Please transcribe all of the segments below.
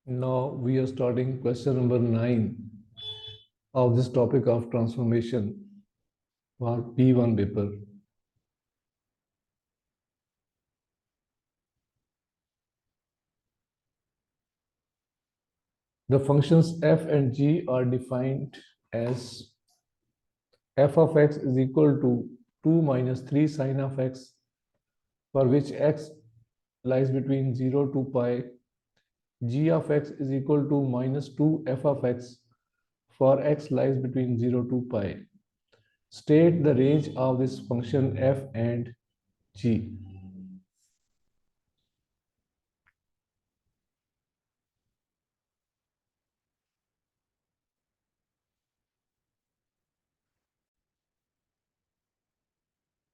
Now we are starting question number 9 of this topic of transformation for P1 paper. The functions f and g are defined as f of x is equal to 2 minus 3 sine of x, for which x lies between 0 to pi. G of x is equal to minus 2 f of x, for x lies between 0 to pi. State the range of this function f and g.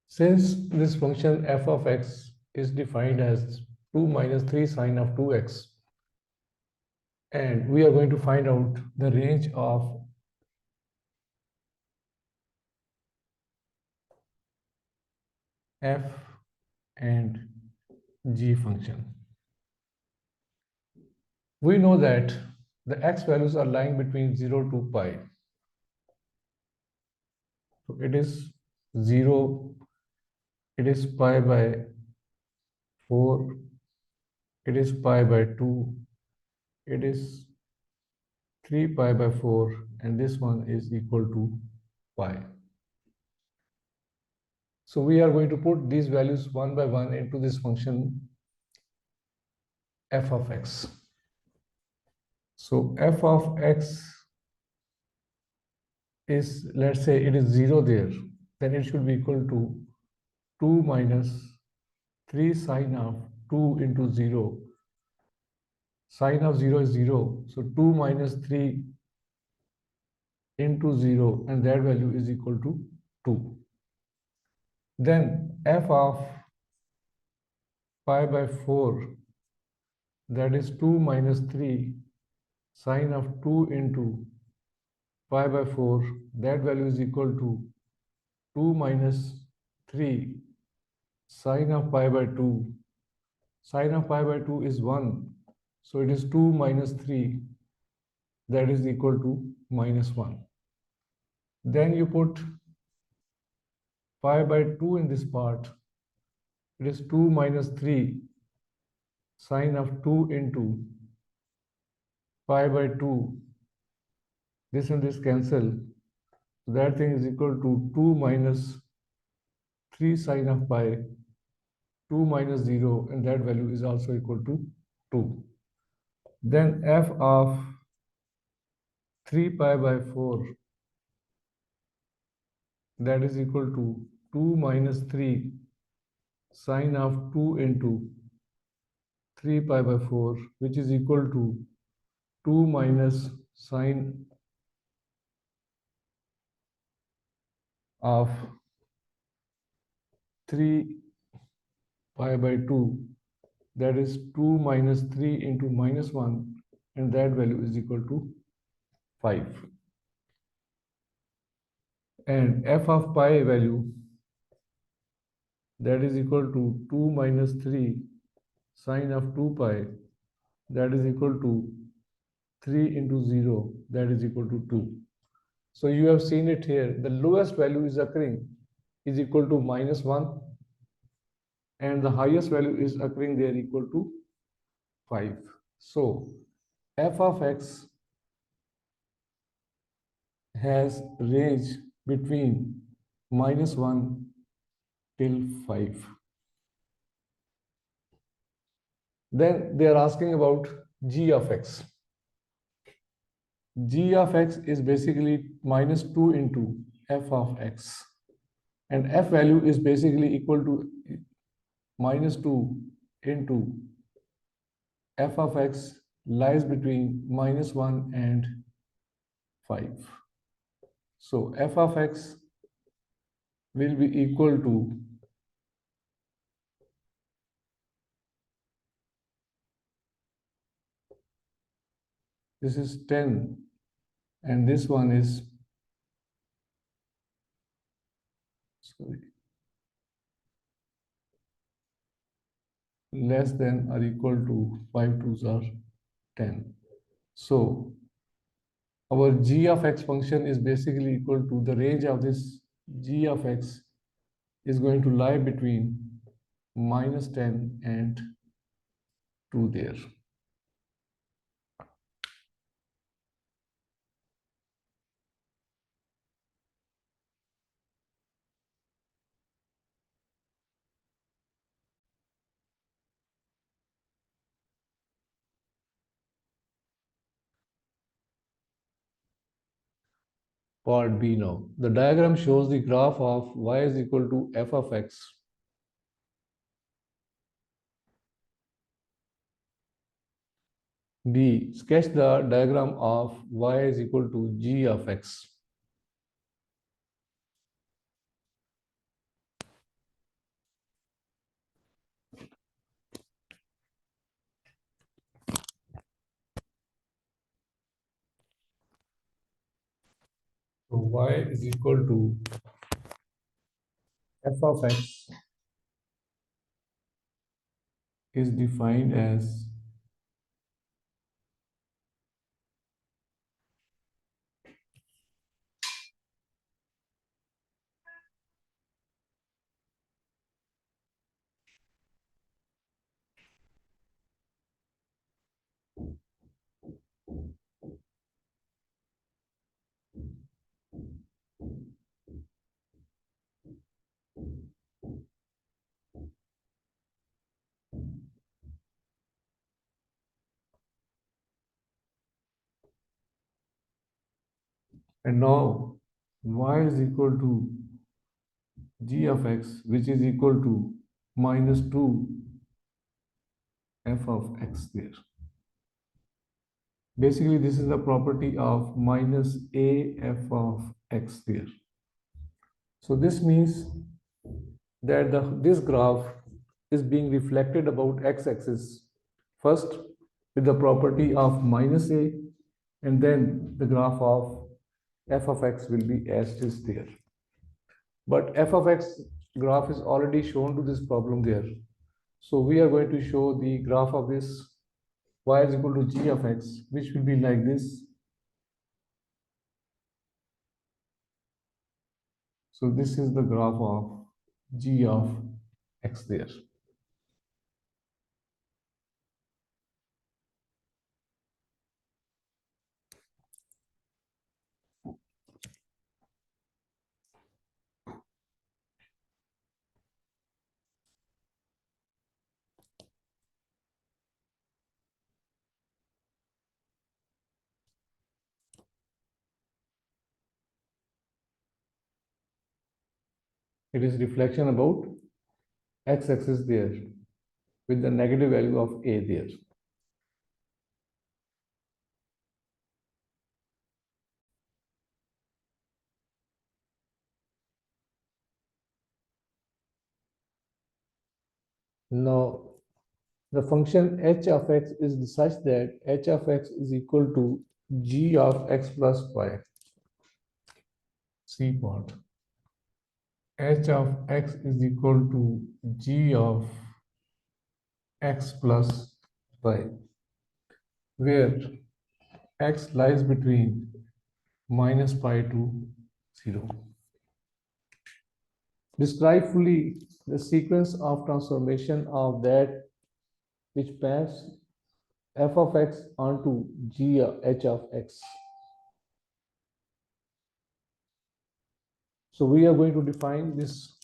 Since this function f of x is defined as 2 minus 3 sine of 2x, and we are going to find out the range of f and g function. We know that the x values are lying between 0 to pi. So it is 0, it is pi by 4, it is pi by 2, it is 3 pi by 4, and this one is equal to pi. So we are going to put these values one by one into this function f of x. So f of x is, let's say it is 0 there, then it should be equal to 2 minus 3 sine of 2 into 0. Sine of 0 is 0, so 2 minus 3 into 0, and that value is equal to 2. Then f of pi by 4, that is 2 minus 3 sine of 2 into pi by 4, that value is equal to 2 minus 3 sine of pi by 2. Sine of pi by 2 is 1, so it is 2 minus 3, that is equal to minus 1. Then you put pi by 2 in this part, it is 2 minus 3 sine of 2 into pi by 2. This and this cancel. So that thing is equal to 2 minus 3 sine of pi, 2 minus 0, and that value is also equal to 2. Then f of 3 pi by 4, that is equal to 2 minus 3 sine of 2 into 3 pi by 4, which is equal to 2 minus sine of 3 pi by 2, that is 2 minus 3 into minus 1, and that value is equal to 5. And f of pi value, that is equal to 2 minus 3 sine of 2 pi, that is equal to 3 into 0, that is equal to 2. So you have seen it here, the lowest value is occurring is equal to minus 1, and the highest value is occurring there equal to 5. So f of x has range between minus 1 till 5. Then they are asking about g of x. G of x is basically minus 2 into f of x, and f value is basically equal to minus 2 into f of x lies between minus 1 and 5. So f of x will be equal to this is 10, and this one is less than or equal to 5 2s are 10. So our g of x function is basically equal to the range of this g of x is going to lie between -10 and 2 there. Part B now. The diagram shows the graph of y is equal to f of x. B. Sketch the diagram of y is equal to g of x. So y is equal to f of x is defined as and now y is equal to g of x, which is equal to minus 2 f of x there. Basically, this is the property of minus a f of x there. So this means that this graph is being reflected about x-axis first with the property of minus a, and then the graph of f of x will be as it is there. But f of x graph is already shown to this problem there. So we are going to show the graph of this y is equal to g of x, which will be like this. So this is the graph of g of x there. It is reflection about x-axis there with the negative value of a there. Now, the function h of x is such that h of x is equal to g of x plus y. C part. H of x is equal to g of x plus y, where x lies between minus pi to 0. Describe fully the sequence of transformation of that which maps f of x onto g h of x. So we are going to define this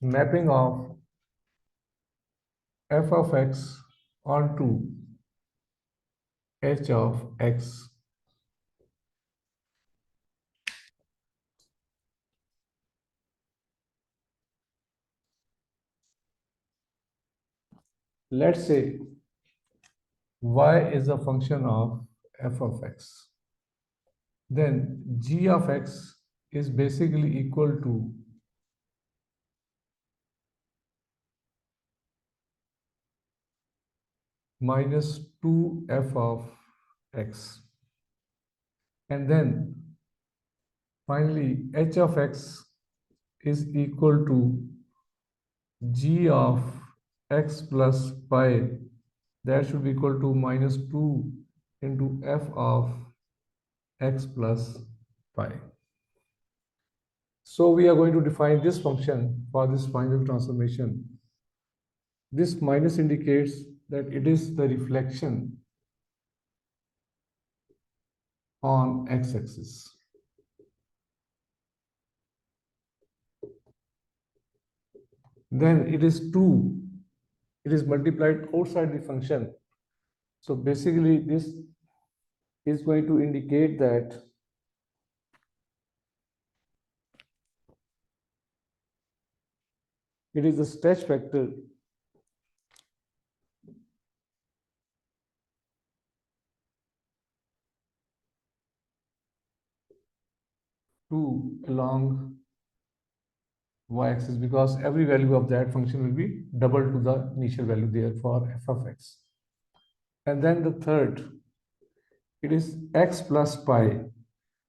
mapping of f of x onto h of x. Let's say y is a function of f of x. Then g of x is basically equal to minus 2f of x. And then finally h of x is equal to g of x plus pi. That should be equal to minus 2 into f of x plus pi. So we are going to define this function for this final transformation. This minus indicates that it is the reflection on x-axis. Then it is 2. It is multiplied outside the function. So basically this is going to indicate that it is the stretch factor two along y-axis, because every value of that function will be double to the initial value there for f of x. And then the third, it is x plus pi.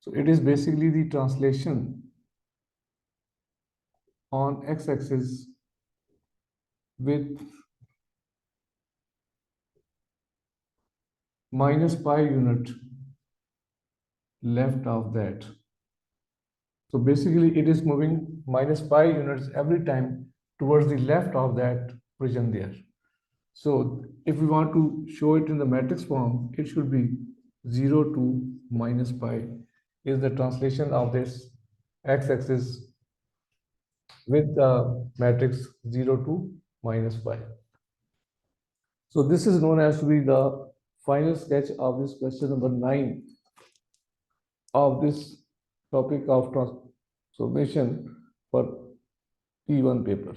So it is basically the translation on x-axis with minus pi unit left of that. So basically it is moving minus pi units every time towards the left of that region there. So if we want to show it in the matrix form, it should be 0 to minus pi is the translation of this x-axis with the matrix 0 to minus pi. So this is known as to be the final sketch of this question number 9 of this topic of transformation for P1 paper.